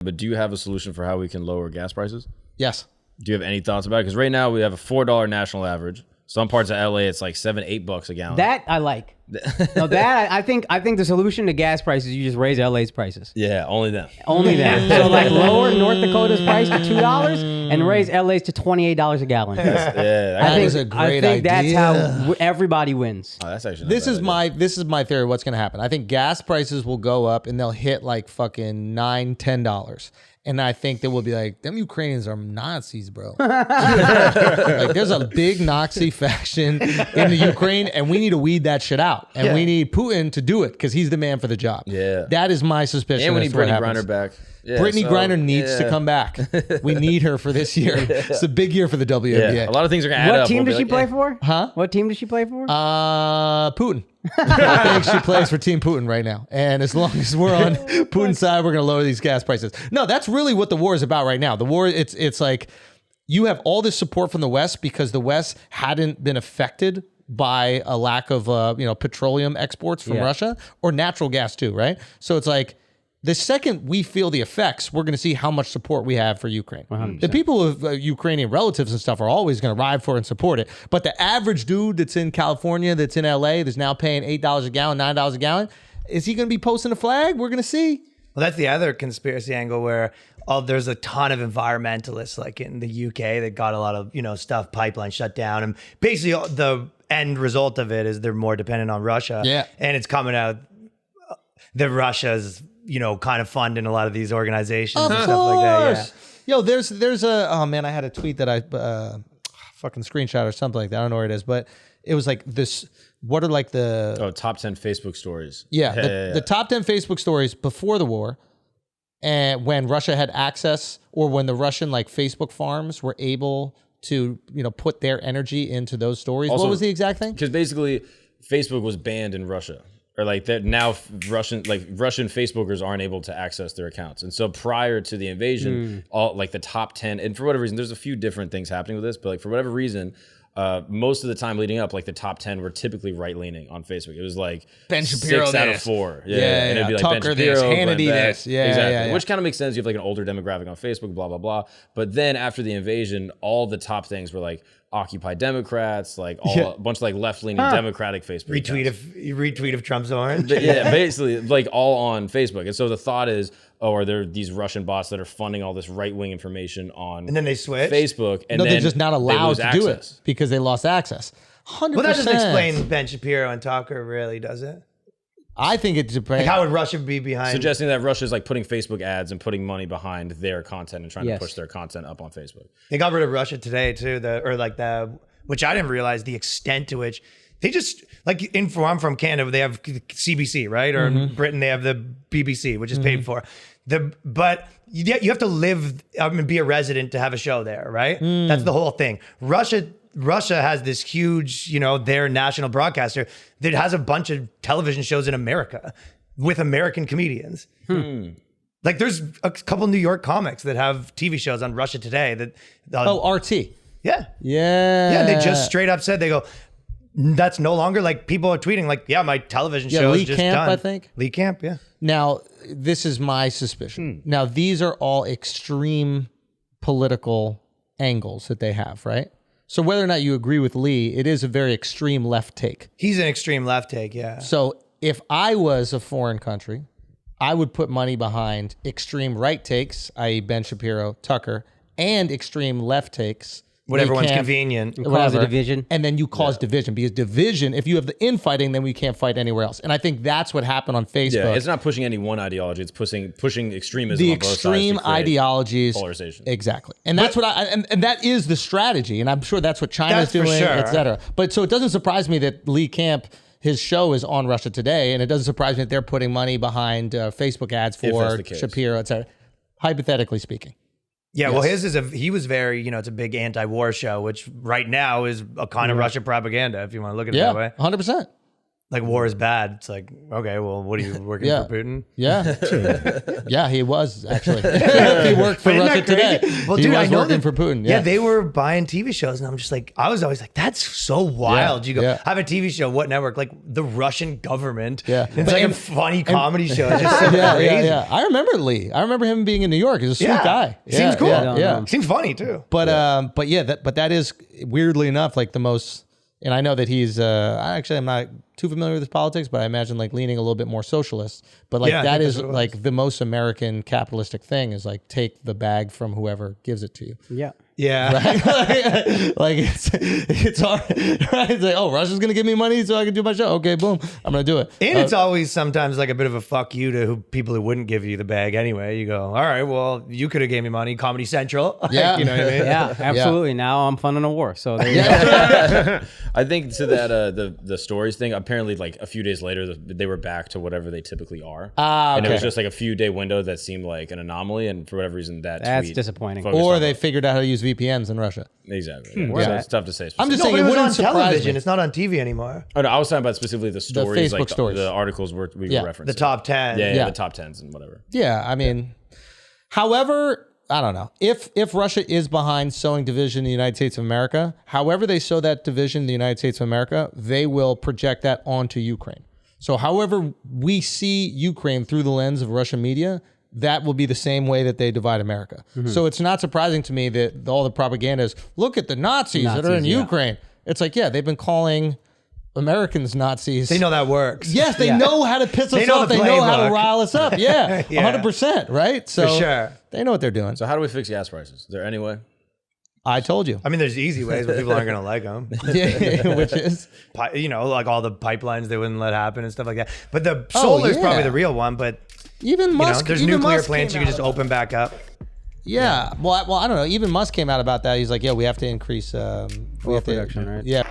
But do you have a solution for how we can lower gas prices? Yes. Do you have any thoughts about it? Because right now we have a $4 national average. Some parts of LA, it's like $7-8 a gallon. That I like. No, that I think the solution to gas prices, you just raise LA's prices. Yeah, only them. Only them. So like lower North Dakota's price to $2 and raise LA's to $28 a gallon. That is a great I think idea. that's how everybody wins. Oh, that's actually This is my theory of what's going to happen. I think gas prices will go up and they'll hit like fucking $9-10. And I think that we'll be like, them Ukrainians are Nazis, bro. Like, there's a big Nazi faction in the Ukraine, and we need to weed that shit out. And we need Putin to do it because he's the man for the job. Yeah. That is my suspicion. And we need Brittany Griner Griner back. Yeah, Brittany Griner needs to come back. We need her for this year. It's a big year for the WNBA. Yeah. A lot of things are going to add up. What team does she play for? Huh? What team does she play for? Putin. I think she plays for Team Putin right now. And as long as we're on Putin's side, we're going to lower these gas prices. No, that's really what the war is about right now. The war, it's like you have all this support from the West because the West hadn't been affected by a lack of petroleum exports from Russia or natural gas too, right? So it's like the second we feel the effects, we're going to see how much support we have for Ukraine. 100%. The people with Ukrainian relatives and stuff are always going to ride for it and support it. But the average dude that's in California, that's in LA, that's now paying $8 a gallon, $9 a gallon, is he going to be posting a flag? We're going to see. Well, that's the other conspiracy angle where there's a ton of environmentalists like in the UK that got a lot of, stuff, pipeline shut down. And basically the end result of it is they're more dependent on Russia. Yeah. And it's coming out that Russia's kind of funding a lot of these organizations and stuff like that. Yeah. Yo, there's a, I had a tweet that I fucking screenshot or something like that. I don't know where it is, but it was like this. What are like the top 10 Facebook stories? Yeah, the top 10 Facebook stories before the war, and when Russia had access, or when the Russian like Facebook farms were able to put their energy into those stories. Also, what was the exact thing? Because basically, Facebook was banned in Russia. Or like that now Russian Facebookers aren't able to access their accounts. And so prior to the invasion, all like the top 10, and for whatever reason, there's a few different things happening with this, but like for whatever reason, most of the time leading up, like the top 10 were typically right-leaning on Facebook. It was like Ben Shapiro 6 out of 4. Yeah. And it'd be like Tucker Ben Shapiro, this, Hannity Glenn Beck. this. Yeah, exactly. yeah. Which kind of makes sense. You have like an older demographic on Facebook, blah, blah, blah. But then after the invasion, all the top things were like Occupy Democrats, like a bunch of like left-leaning Democratic Facebook retweet of Trump's orange. Yeah, basically like all on Facebook. And so the thought is, are there these Russian bots that are funding all this right-wing information on and then they switch Facebook? And no, then they're just not allowed to do access. it because they lost access. 100%. Well, that doesn't explain Ben Shapiro and Tucker, really, does it? I think it depends. Like how would Russia be behind? Suggesting that Russia's like putting Facebook ads and putting money behind their content and trying to push their content up on Facebook. They got rid of Russia today too, which I didn't realize the extent to which they just like I'm from Canada, they have CBC, right? Or in Britain they have the BBC, which is paid for. But you have to live and be a resident to have a show there, right? That's the whole thing. Russia has this huge, their national broadcaster that has a bunch of television shows in America with American comedians. Like there's a couple New York comics that have TV shows on Russia Today that RT. Yeah. Yeah. They just straight up said, they go, that's no longer like people are tweeting like, yeah, my television show is just Camp, done. I think. Lee Camp, yeah. Now, this is my suspicion. Now, these are all extreme political angles that they have, right? So whether or not you agree with Lee, it is a very extreme left take. He's an extreme left take, yeah. So if I was a foreign country, I would put money behind extreme right takes, i.e. Ben Shapiro, Tucker, and extreme left takes. Whatever one's convenient. Cause a division. And then you cause division, because division, if you have the infighting, then we can't fight anywhere else. And I think that's what happened on Facebook. Yeah, it's not pushing any one ideology. It's pushing extremism the on both sides. Extreme ideologies. Polarization. Exactly. And that's and that is the strategy. And I'm sure that's what China's doing, et cetera. But so it doesn't surprise me that Lee Camp, his show is on Russia Today. And it doesn't surprise me that they're putting money behind Facebook ads for Shapiro, et cetera. Hypothetically speaking. Yeah, well, he was very, it's a big anti-war show, which right now is a kind of Russian propaganda, if you want to look at it that way. 100%. like war is bad. It's like, okay, well, what are you working Yeah. for Putin? Yeah. Yeah, he was actually. He worked for But isn't Russia that crazy? Today. Well, he dude, was I know working that, for Putin. Yeah, Yeah. they were buying TV shows, and I'm just like, I was always like, that's so wild. You go, Yeah. I have a TV show, what network? Like the Russian government. Yeah. It's like a funny comedy show. It's just so yeah, crazy. yeah, yeah. I remember Lee. I remember him being in New York. He's a sweet guy. Seems cool. Yeah, yeah. Seems funny too. But that is weirdly enough like the most. And I know that he's. I'm not too familiar with his politics, but I imagine like leaning a little bit more socialist. But like Yeah, I that think is that's what it like the most American capitalistic thing is like take the bag from whoever gives it to you. Yeah. Yeah. Like it's hard. Right? It's like, oh, Russia's gonna give me money so I can do my show. Okay, boom, I'm gonna do it. And it's always sometimes like a bit of a fuck you to people who wouldn't give you the bag anyway. You go, all right, well, you could have gave me money. Comedy Central. Like, Yeah. you know what I mean? Yeah, absolutely. Now I'm funding a war. So there you go. I think to that the stories thing. Apparently, like a few days later, they were back to whatever they typically are. And it was just like a few day window that seemed like an anomaly, and for whatever reason, that's disappointing. Or they figured out how to use VPNs in Russia. Exactly. Yeah. So it's tough to say. I'm just No, saying but it it was wouldn't on surprise television. me. It's not on TV anymore. Oh, no, I was talking about specifically the stories, Facebook like stories. the articles we were referencing. The top 10. Yeah, the top 10s and whatever. Yeah, I mean, however, I don't know. If Russia is behind sowing division in the United States of America, however they sow that division in the United States of America, they will project that onto Ukraine. So however we see Ukraine through the lens of Russian media, that will be the same way that they divide America. So it's not surprising to me that all the propaganda is, look at the Nazis that are in Ukraine. It's like, yeah, they've been calling Americans Nazis. They know that works. Yes, they know how to piss us know off. the They know how to playbook. rile us up. Yeah, 100%, right? So For sure. they know what they're doing. So how do we fix gas prices? Is there any way? I told you. I mean, there's easy ways, but people aren't going to like them. Yeah, which is You know, like all the pipelines they wouldn't let happen and stuff like that. But the solar is probably the real one. But even you know, Musk. there's even nuclear Musk plants you came can just out open back up. Yeah. Well, I don't know. Even Musk came out about that. He's like, yeah, we have to increase. We have to, production, right? Yeah.